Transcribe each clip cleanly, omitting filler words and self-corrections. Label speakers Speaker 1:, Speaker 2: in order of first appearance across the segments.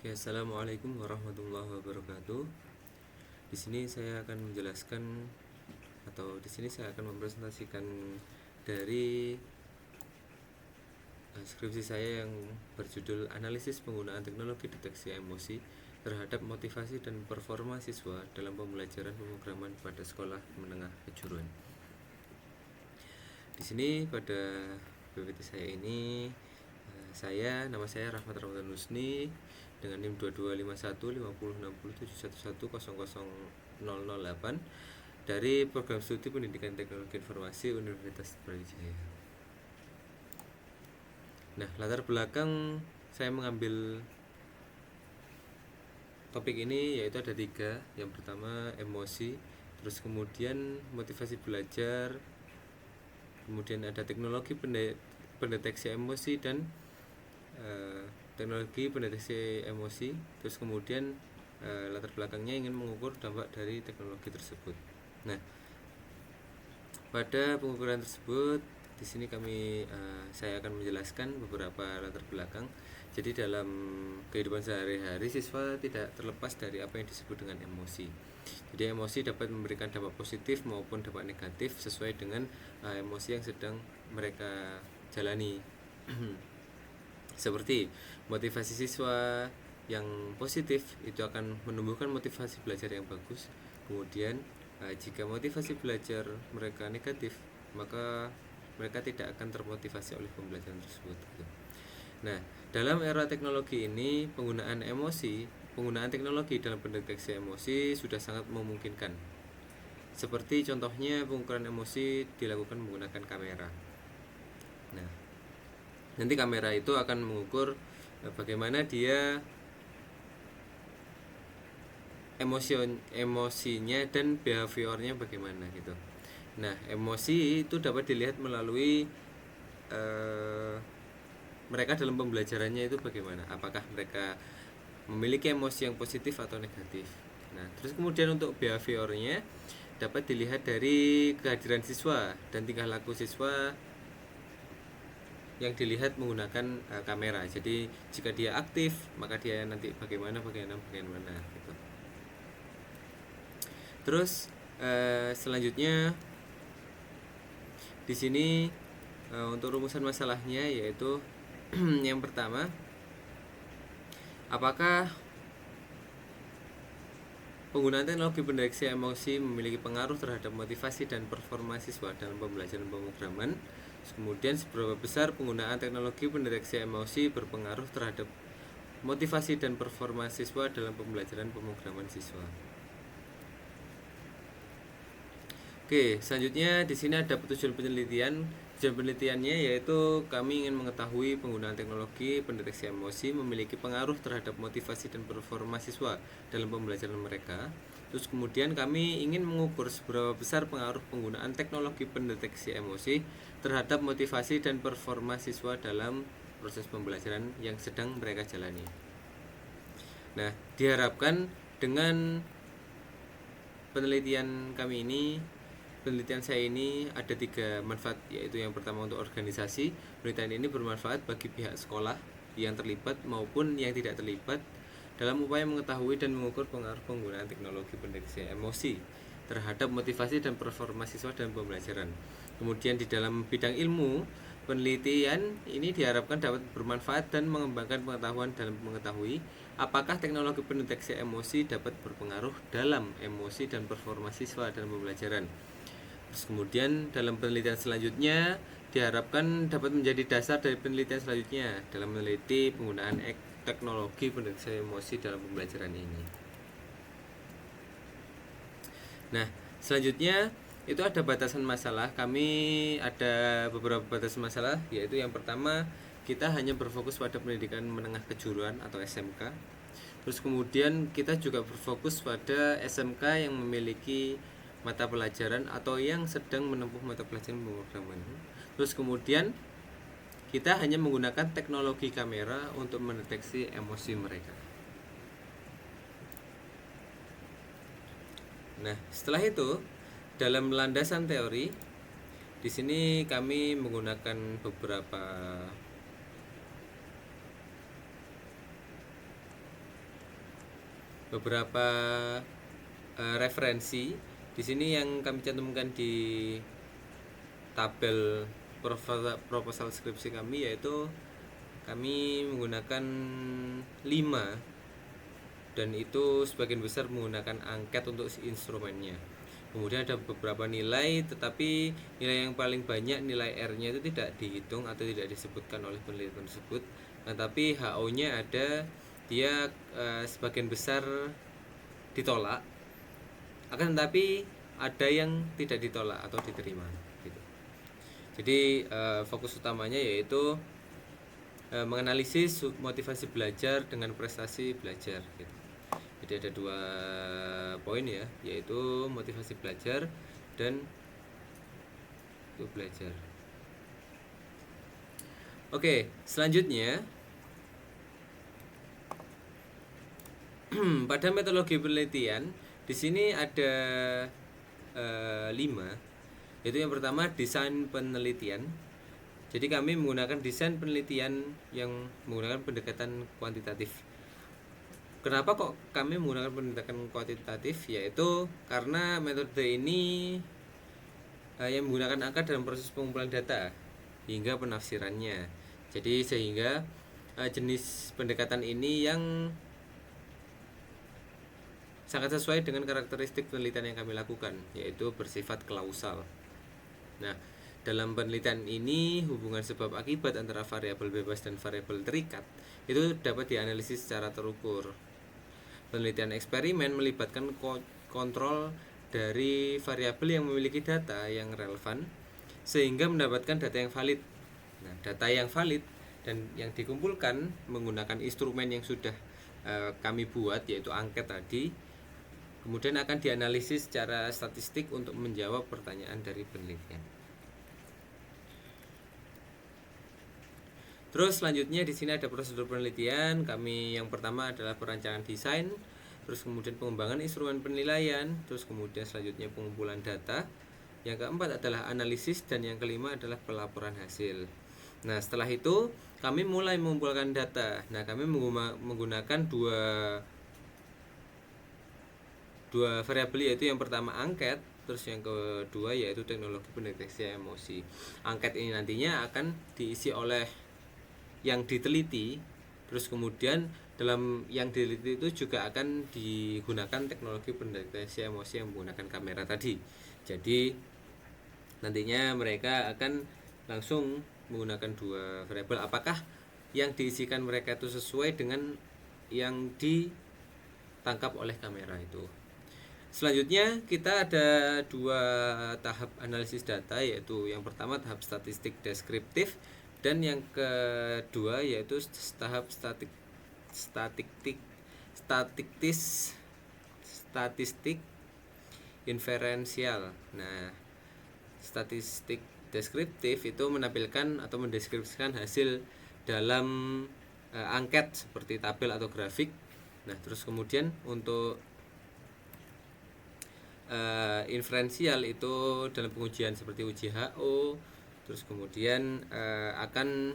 Speaker 1: Oke, assalamualaikum warahmatullahi wabarakatuh. Di sini saya akan menjelaskan atau di sini saya akan mempresentasikan dari skripsi saya yang berjudul Analisis Penggunaan Teknologi Deteksi Emosi terhadap Motivasi dan Performa Siswa dalam Pembelajaran Pemrograman pada Sekolah Menengah Kejuruan. Di sini pada PPT saya ini nama saya Rahmat Ramadan Husni dengan NIM 2251506071100008 dari Program Studi Pendidikan Teknologi Informasi Universitas Brawijaya. Nah, latar belakang saya mengambil topik ini yaitu ada 3. Yang pertama emosi, terus kemudian motivasi belajar, kemudian ada teknologi pendeteksi emosi dan teknologi pendeteksi emosi, terus kemudian latar belakangnya ingin mengukur dampak dari teknologi tersebut. Nah, pada pengukuran tersebut di sini saya akan menjelaskan beberapa latar belakang. Jadi dalam kehidupan sehari-hari siswa tidak terlepas dari apa yang disebut dengan emosi. Jadi emosi dapat memberikan dampak positif maupun dampak negatif sesuai dengan emosi yang sedang mereka jalani. Seperti motivasi siswa yang positif itu akan menumbuhkan motivasi belajar yang bagus. Kemudian jika motivasi belajar mereka negatif, maka mereka tidak akan termotivasi oleh pembelajaran tersebut. Nah, dalam era teknologi ini penggunaan teknologi dalam pendeteksi emosi sudah sangat memungkinkan. Seperti contohnya pengukuran emosi dilakukan menggunakan kamera. Nah, nanti kamera itu akan mengukur bagaimana dia emosinya dan behaviornya bagaimana gitu. Nah, emosi itu dapat dilihat melalui mereka dalam pembelajarannya itu bagaimana, apakah mereka memiliki emosi yang positif atau negatif. Nah, terus kemudian untuk behaviornya dapat dilihat dari kehadiran siswa dan tingkah laku siswa yang dilihat menggunakan kamera. Jadi jika dia aktif, maka dia nanti bagaimana gitu. Terus selanjutnya di sini untuk rumusan masalahnya yaitu yang pertama, apakah penggunaan teknologi pendeteksi emosi memiliki pengaruh terhadap motivasi dan performa siswa dalam pembelajaran pemrograman? Kemudian seberapa besar penggunaan teknologi pendeteksi emosi berpengaruh terhadap motivasi dan performa siswa dalam pembelajaran pemrograman siswa? Oke, selanjutnya di sini ada tujuan penelitian. Tujuan penelitiannya yaitu kami ingin mengetahui penggunaan teknologi pendeteksi emosi memiliki pengaruh terhadap motivasi dan performa siswa dalam pembelajaran mereka. Terus kemudian kami ingin mengukur seberapa besar pengaruh penggunaan teknologi pendeteksi emosi terhadap motivasi dan performa siswa dalam proses pembelajaran yang sedang mereka jalani. Nah, diharapkan dengan penelitian saya ini ada 3 manfaat, yaitu yang pertama untuk organisasi. Penelitian ini bermanfaat bagi pihak sekolah yang terlibat maupun yang tidak terlibat dalam upaya mengetahui dan mengukur pengaruh penggunaan teknologi pendeteksi emosi terhadap motivasi dan performa siswa dalam pembelajaran. Kemudian di dalam bidang ilmu, penelitian ini diharapkan dapat bermanfaat dan mengembangkan pengetahuan dalam mengetahui apakah teknologi pendeteksi emosi dapat berpengaruh dalam emosi dan performa siswa dalam pembelajaran. Terus kemudian dalam penelitian selanjutnya diharapkan dapat menjadi dasar dari penelitian selanjutnya dalam meneliti penggunaan teknologi pendeteksi emosi dalam pembelajaran ini. Nah, selanjutnya itu ada batasan masalah. Kami ada beberapa batasan masalah, yaitu yang pertama, kita hanya berfokus pada pendidikan menengah kejuruan atau SMK. Terus kemudian kita juga berfokus pada SMK yang memiliki mata pelajaran atau yang sedang menempuh mata pelajaran pemrograman. Terus kemudian kita hanya menggunakan teknologi kamera untuk mendeteksi emosi mereka. Nah, setelah itu dalam landasan teori, di sini kami menggunakan beberapa beberapa referensi di sini yang kami cantumkan di tabel proposal skripsi kami, yaitu kami menggunakan 5, dan itu sebagian besar menggunakan angket untuk instrumennya. Kemudian ada beberapa nilai, tetapi nilai yang paling banyak, nilai R-nya itu tidak dihitung atau tidak disebutkan oleh penelitian tersebut. Nah, tapi HO-nya ada, dia sebagian besar ditolak, akan tetapi ada yang tidak ditolak atau diterima gitu. Jadi fokus utamanya yaitu menganalisis motivasi belajar dengan prestasi belajar gitu. Jadi ada 2 poin ya, yaitu motivasi belajar dan itu belajar. Oke, selanjutnya pada metodologi penelitian di sini ada 5, yaitu yang pertama desain penelitian. Jadi kami menggunakan desain penelitian yang menggunakan pendekatan kuantitatif. Kenapa kok kami menggunakan pendekatan kuantitatif? Yaitu karena metode ini yang menggunakan angka dalam proses pengumpulan data hingga penafsirannya. Jadi sehingga jenis pendekatan ini yang sangat sesuai dengan karakteristik penelitian yang kami lakukan, yaitu bersifat klausal. Nah, dalam penelitian ini hubungan sebab akibat antara variabel bebas dan variabel terikat itu dapat dianalisis secara terukur. Penelitian eksperimen melibatkan kontrol dari variabel yang memiliki data yang relevan sehingga mendapatkan data yang valid. Nah, data yang valid dan yang dikumpulkan menggunakan instrumen yang sudah kami buat, yaitu angket tadi, kemudian akan dianalisis secara statistik untuk menjawab pertanyaan dari penelitian. Terus selanjutnya di sini ada prosedur penelitian. Kami yang pertama adalah perancangan desain, terus kemudian pengembangan instrumen penilaian, terus kemudian selanjutnya pengumpulan data. Yang keempat adalah analisis, dan yang kelima adalah pelaporan hasil. Nah, setelah itu kami mulai mengumpulkan data. Nah, kami menggunakan dua variabel, yaitu yang pertama angket, terus yang kedua yaitu teknologi pendeteksi emosi. Angket ini nantinya akan diisi oleh yang diteliti, terus kemudian dalam yang diteliti itu juga akan digunakan teknologi pendeteksi emosi yang menggunakan kamera tadi. Jadi nantinya mereka akan langsung menggunakan 2 variabel, apakah yang diisikan mereka itu sesuai dengan yang ditangkap oleh kamera itu. Selanjutnya kita ada 2 tahap analisis data, yaitu yang pertama tahap statistik deskriptif, dan yang kedua yaitu tahap statistik inferensial. Nah, statistik deskriptif itu menampilkan atau mendeskripsikan hasil dalam angket seperti tabel atau grafik. Nah, terus kemudian untuk inferensial itu dalam pengujian seperti uji HO, terus kemudian akan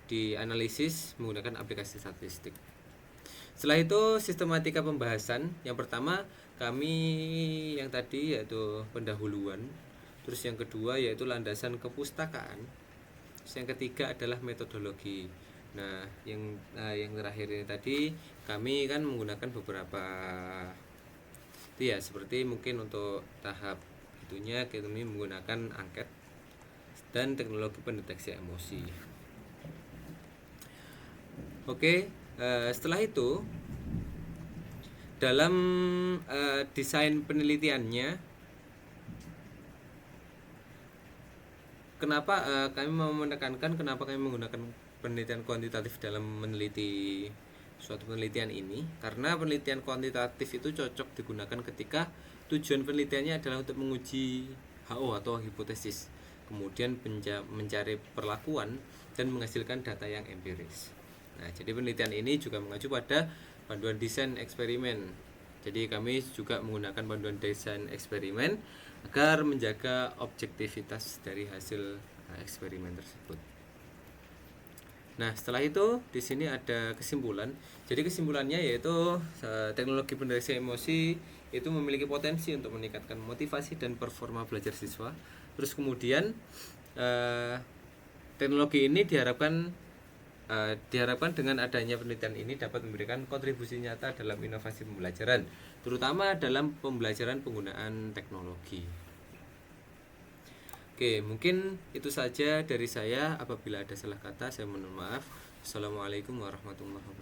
Speaker 1: dianalisis menggunakan aplikasi statistik. Setelah itu sistematika pembahasan. Yang pertama kami yang tadi yaitu pendahuluan, terus yang kedua yaitu landasan kepustakaan, terus yang ketiga adalah metodologi. Nah, yang terakhir ini tadi kami kan menggunakan beberapa itu ya, seperti mungkin untuk tahap itunya kami menggunakan angket dan teknologi pendeteksi emosi. Oke, setelah itu dalam desain penelitiannya, kenapa kami mau menekankan kenapa kami menggunakan penelitian kuantitatif dalam meneliti suatu penelitian ini, karena penelitian kuantitatif itu cocok digunakan ketika tujuan penelitiannya adalah untuk menguji HO atau hipotesis, kemudian mencari perlakuan dan menghasilkan data yang empiris. Nah, jadi penelitian ini juga mengacu pada panduan desain eksperimen. Jadi kami juga menggunakan panduan desain eksperimen agar menjaga objektivitas dari hasil eksperimen tersebut. Nah, setelah itu di sini ada kesimpulan. Jadi kesimpulannya yaitu teknologi pendeteksi emosi itu memiliki potensi untuk meningkatkan motivasi dan performa belajar siswa. Terus kemudian teknologi ini diharapkan dengan adanya penelitian ini dapat memberikan kontribusi nyata dalam inovasi pembelajaran, terutama dalam pembelajaran penggunaan teknologi. Oke, mungkin itu saja dari saya. Apabila ada salah kata, saya mohon maaf. Assalamualaikum warahmatullahi wabarakatuh.